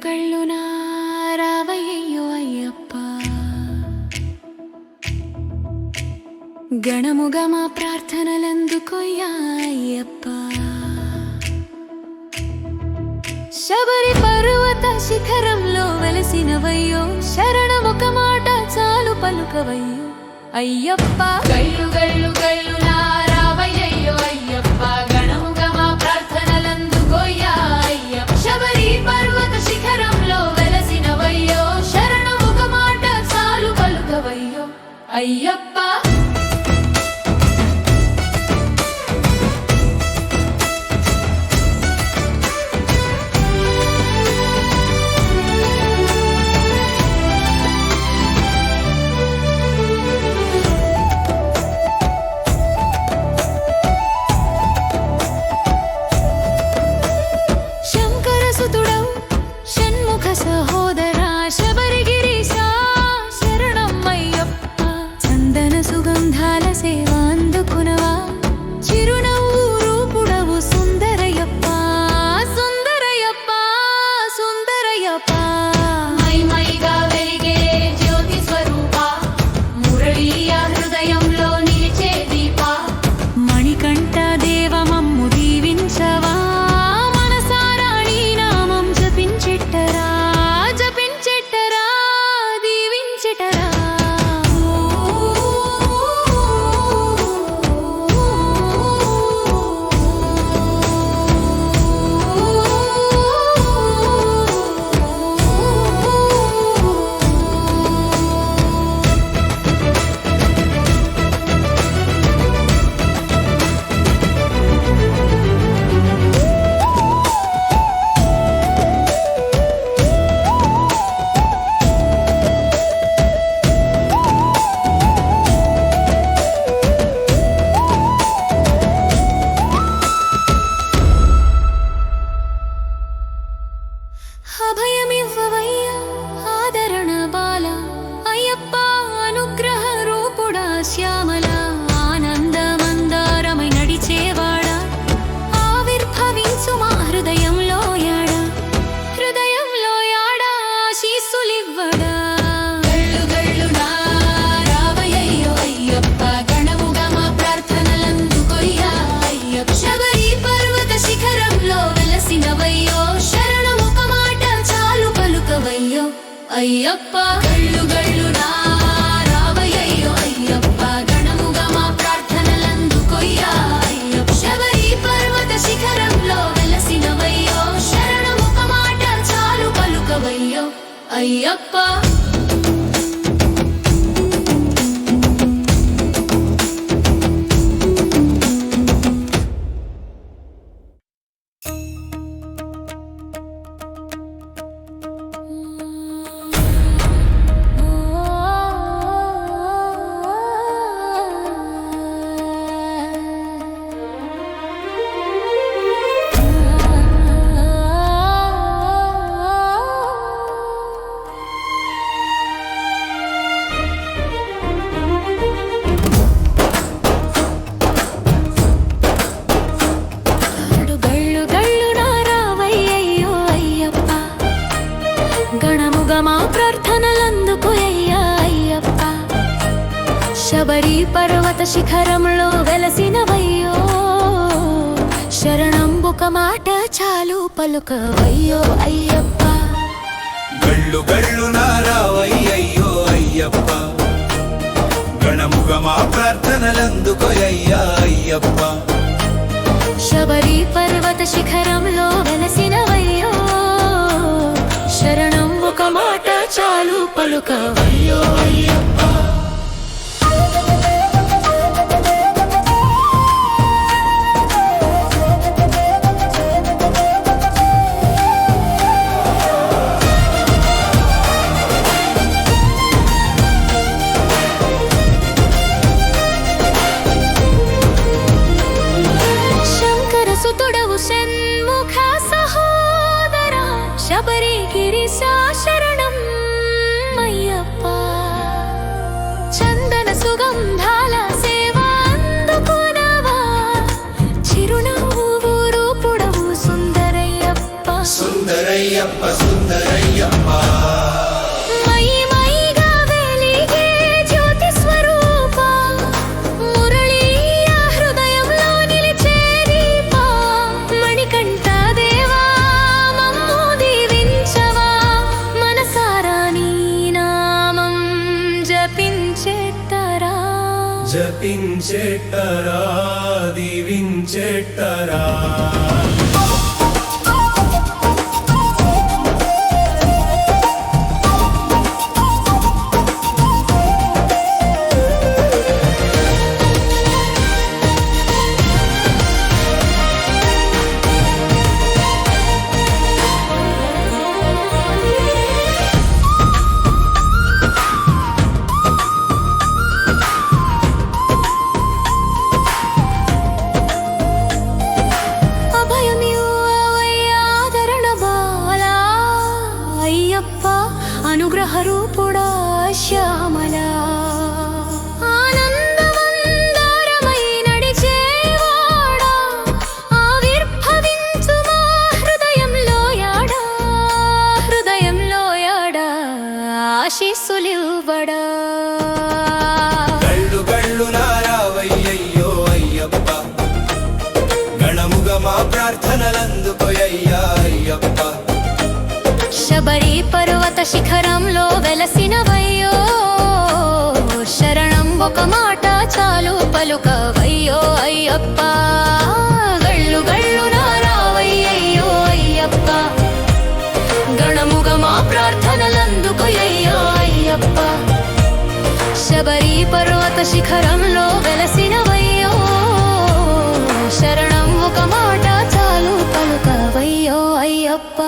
గళ్ళున రావయ్యో అయ్యప్ప గణముగా మా ప్రార్థనలందుకోయ్యా అయ్యప్ప శబరి పర్వత శిఖరంలో వెలసినవయ్యో శరణమొక మాట చాలు పలుకవయ్యో అయ్యప్ప గళ్ళు గళ్ళు గళ్ళున రావయ్యో అయ్యప్ప గణముగా మా ప్రార్థనలందుకోయ్యా అయ్యప్ప శబరి పర్వత శిఖరంలో వెలసినవయ్యో శరణమొక మాట చాలు పలుకవయ్యో అయ్యప్ప అయ్యప్ప గళ్ళు గళ్ళునా రావయ్యో అయ్యప్ప గణముగా మా ప్రార్థనలందుకోయ్యా అయ్యప్ప శబరి పర్వత శిఖరంలో వెలసినవయ్యో శరణమొక మాట చాలు పలుకవయ్యో అయ్యప్ప శబరి పర్వత శిఖరంలో వెలసినవయ్యో శరణంబుక మాట చాలు పలుకవయ్యో అయ్యప్ప గళ్ళు గళ్ళున రావయ్యో అయ్యప్ప గణముగా మా ప్రార్థనలందుకోయ్యా అయ్యప్ప శబరి పర్వత శిఖరంలో వెలసినవయ్యో శరణంబుక మాట చాలు పలుకవయ్యో అయ్యప్ప శబరి గిరిశా శరణం అయ్యప్ప చందన సుగంధాల సేవ అందుకునవా చిరునవ్వు రూపుడవు సుందరయ్యప్ప సుందరయ్యప్ప సుందరయ్యప్ప అయ్యప్ప మై మైగా వెలిగే జ్యోతి స్వరూప మురళీయ హృదయంలో నిలిచే దీప మణికంఠ దేవా మమ్ము దీవించవా మనసారా నీ నామం జపించేట్టరా దీవించేట్టరా అనుగ్రహ రూపుడా శ్యామల ఆనందమందారమై నడిచేవాడా ఆవిర్భవించు మా హృదయంలో యాడా ఆశీస్సులివ్వడా గళ్ళు గళ్ళు నారావయ్యయ్యో అయ్యప్ప గణముగ మా ప్రార్థనలందుకోయ్యా అయ్యప్ప శబరి పర్వత శిఖరంలో వెలసినవయ్యో శరణం ఒక మాట చాలు పలుకవయ్యో అయ్యప్ప గళ్ళు గళ్ళు నారావయ్యయ్యో అయ్యప్ప గణముగ మా ప్రార్థనలందుకోయ్యో అయ్యప్ప శబరి పర్వత శిఖరంలో వెలసినవయ్యో శరణం ఒక మాట చాలు పలుకవయ్యో అయ్యప్ప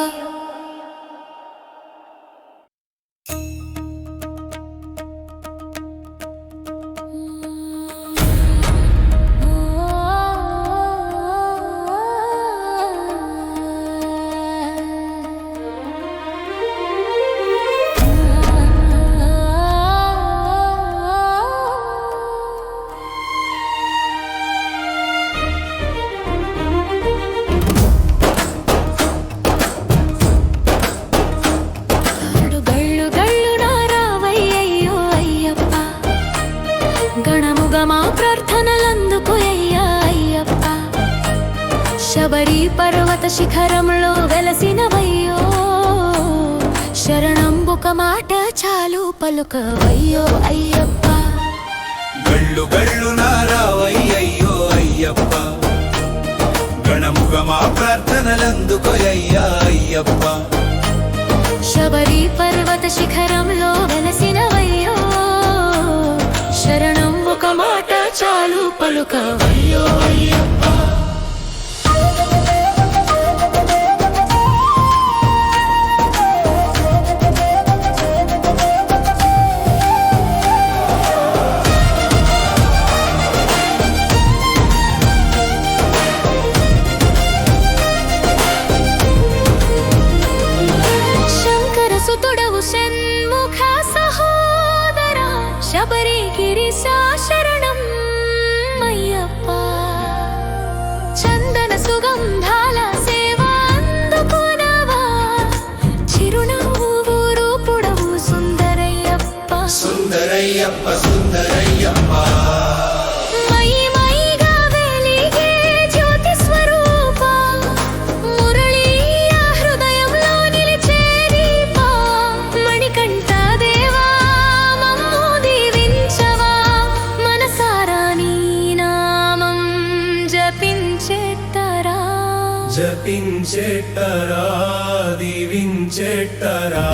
మా ప్రార్థనలందుకోయ్యా అయ్యప్ప శబరి పర్వత శిఖరంలో వెలసినవయ్యో శరణం ఒక మాట చాలు పలుకవయ్యో అయ్యప్ప గళ్ళు గళ్ళు నారావయ్యయ్యో అయ్యప్ప గణముగ మా ప్రార్థనలందుకోయ్యా అయ్యప్ప శబరి పర్వత శిఖరంలో వెలసినవయ్యో శరణం ఒక మాట చాలు పలుకవయ్యో అయ్యప్ప శంకర సుతుడవు షణ్ముఖ సహోదర శబరి గిరిశా శరణం అయ్యప్ప చందన సుగంధాల సేవ అందుకునవా చిరునవ్వు రూపుడవు సుందరయ్యప్ప సుందరయ్యప్ప సుందరయ్యప్ప మై మైగా వెలిగే జ్యోతి స్వరూప మురళీయ హృదయంలో నిలిచే దీప మణికంఠ దేవా మమ్ము దీవించవా మనసారా నీ నామం జపించేట్టరా దీవించేట్టరా